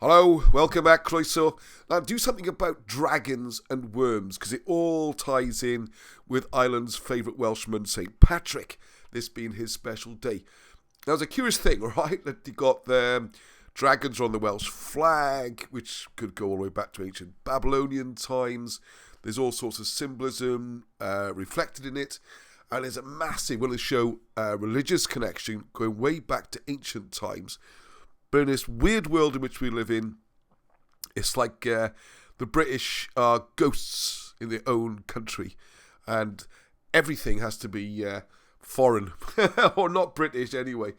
Hello, welcome back, Croeso. Now do something about dragons and worms, because it all ties in with Ireland's favourite Welshman, St. Patrick, this being his special day. Now it's a curious thing, right, that you got the dragons on the Welsh flag, which could go all the way back to ancient Babylonian times. There's all sorts of symbolism reflected in it, and there's a massive, well, to show religious connection going way back to ancient times. But in this weird world in which we live in, it's like the British are ghosts in their own country, and everything has to be foreign, or not British anyway.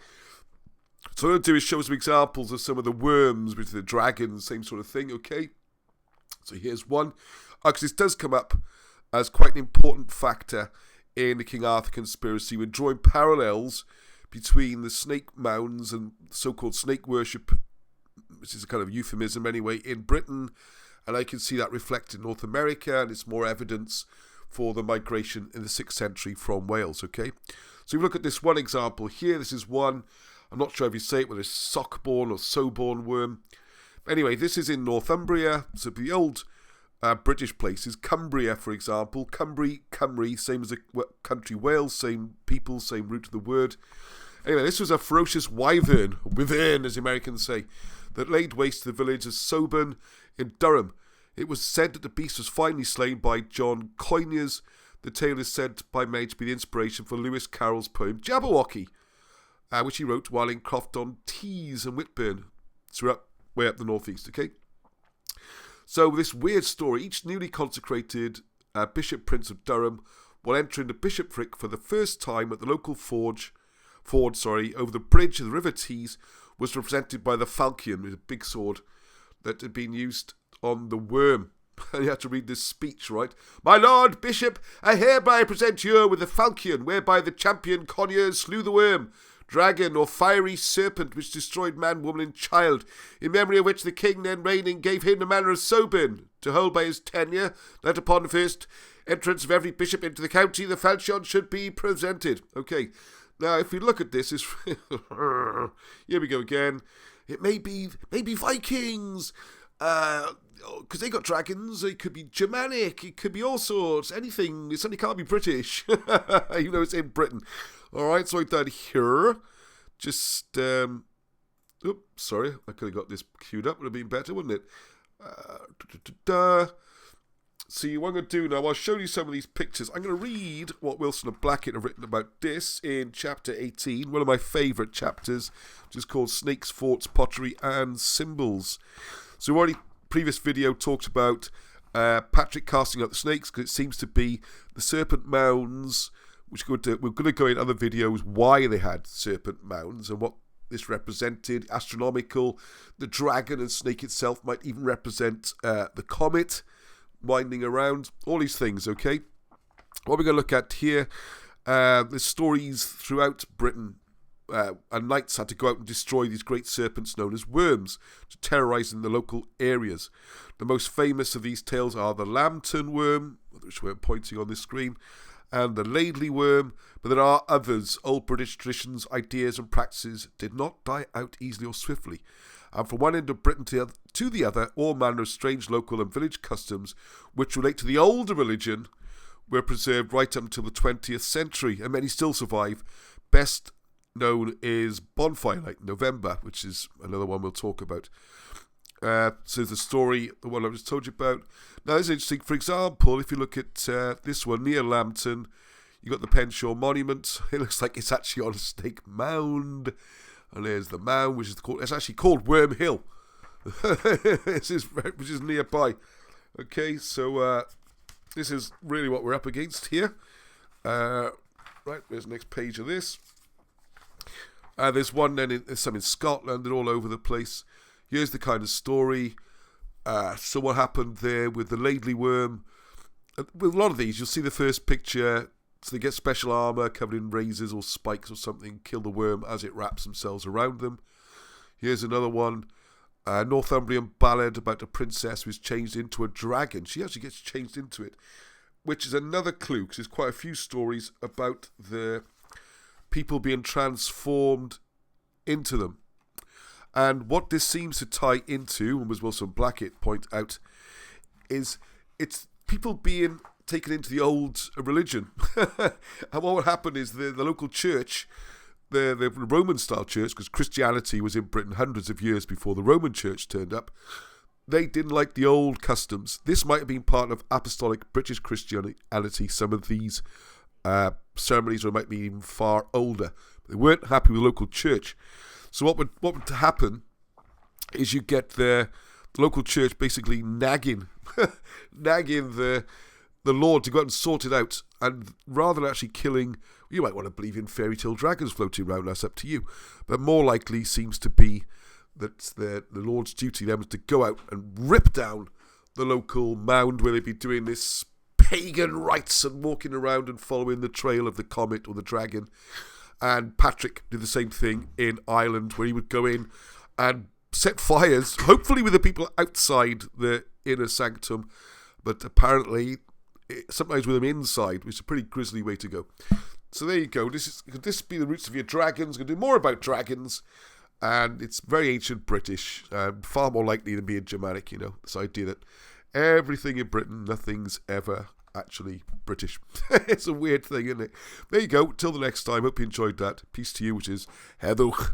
So what I'm going to do is show some examples of some of the worms, which are the dragons, same sort of thing, okay? So here's one, because this does come up as quite an important factor in the King Arthur conspiracy. We're drawing parallels between the snake mounds and so-called snake worship, which is a kind of euphemism anyway, in Britain, and I can see that reflected in North America, and it's more evidence for the migration in the 6th century from Wales, okay? So if you look at this one example here, this is one, I'm not sure if you say it, whether it's sockborn or soborn worm. Anyway, this is in Northumbria, so the old British places, Cumbria, for example, Cymru, same as the country Wales, same people, same root of the word. Anyway, this was a ferocious wyvern as the Americans say, that laid waste to the village of Soburn in Durham. It was said that the beast was finally slain by John Conyers. The tale is said by many to be the inspiration for Lewis Carroll's poem Jabberwocky, which he wrote while in Croft-on-Tees and Whitburn. So way up the northeast, okay? So this weird story, each newly consecrated Bishop Prince of Durham, while entering the bishopric for the first time at the local ford over the bridge of the River Tees, was represented by the falchion, with a big sword that had been used on the worm. And you have to read this speech, right? My Lord Bishop, I hereby present you with the falchion, whereby the champion Conyers slew the worm, dragon or fiery serpent which destroyed man, woman and child, in memory of which the king then reigning gave him the manor of Soburn, to hold by his tenure that upon the first entrance of every bishop into the county the falchion should be presented. Okay, now if we look at this, here we go again. It may be Vikings, because they got dragons. It could be Germanic, it could be all sorts, anything. It certainly can't be British, even though it's in Britain. Alright, so I've done here, just, oops, sorry, I could have got this queued up, would have been better, wouldn't it? See, what I'm going to do now, I'll show you some of these pictures. I'm going to read what Wilson and Blackett have written about this in chapter 18, one of my favourite chapters, which is called Snakes, Forts, Pottery and Symbols. So we've already, previous video, talked about Patrick casting out the snakes, because it seems to be the serpent mounds, which we're going to go in other videos why they had serpent mounds and what this represented, astronomical. The dragon and snake itself might even represent the comet winding around, all these things, okay? What we're going to look at here, there's stories throughout Britain, and knights had to go out and destroy these great serpents known as worms to terrorise in the local areas. The most famous of these tales are the Lambton worm, which we're pointing on this screen, and the Laidley worm, but there are others. Old British traditions, ideas and practices did not die out easily or swiftly, and from one end of Britain to the other, all manner of strange local and village customs which relate to the older religion were preserved right up until the 20th century, and many still survive. Best known is Bonfire Night in November, which is another one we'll talk about. So the story, the one I just told you about. Now, it's interesting. For example, if you look at this one near Lambton, you got the Penshaw Monument. It looks like it's actually on a snake mound, and there's the mound, which is it's actually called Worm Hill, which is nearby. Okay, so this is really what we're up against here. Right, there's the next page of this. There's one then, there's some in Scotland. They're all over the place. Here's the kind of story. So what happened there with the Laidley worm? With a lot of these, you'll see the first picture. So they get special armour covered in razors or spikes or something, kill the worm as it wraps themselves around them. Here's another one. Northumbrian ballad about a princess who's changed into a dragon. She actually gets changed into it, which is another clue, because there's quite a few stories about the people being transformed into them. And what this seems to tie into, and as Wilson Blackett point out, is it's people being taken into the old religion. And what would happen is the local church, the Roman-style church, because Christianity was in Britain hundreds of years before the Roman church turned up, they didn't like the old customs. This might have been part of apostolic British Christianity. Some of these ceremonies might be even far older. But they weren't happy with the local church. So what would happen is you get the local church basically nagging the Lord to go out and sort it out. And rather than actually killing, you might want to believe in fairy tale dragons floating around, that's up to you. But more likely seems to be that the Lord's duty then was to go out and rip down the local mound where they'd be doing this pagan rites and walking around and following the trail of the comet or the dragon. And Patrick did the same thing in Ireland, where he would go in and set fires, hopefully with the people outside the inner sanctum, but apparently sometimes with them inside, which is a pretty grisly way to go. So there you go. Could this be the roots of your dragons? We're going to do more about dragons. And it's very ancient British, far more likely than being Germanic, this idea that everything in Britain, nothing's ever actually British. It's a weird thing, isn't it? There you go. Till the next time. Hope you enjoyed that. Peace to you, which is Heddwch.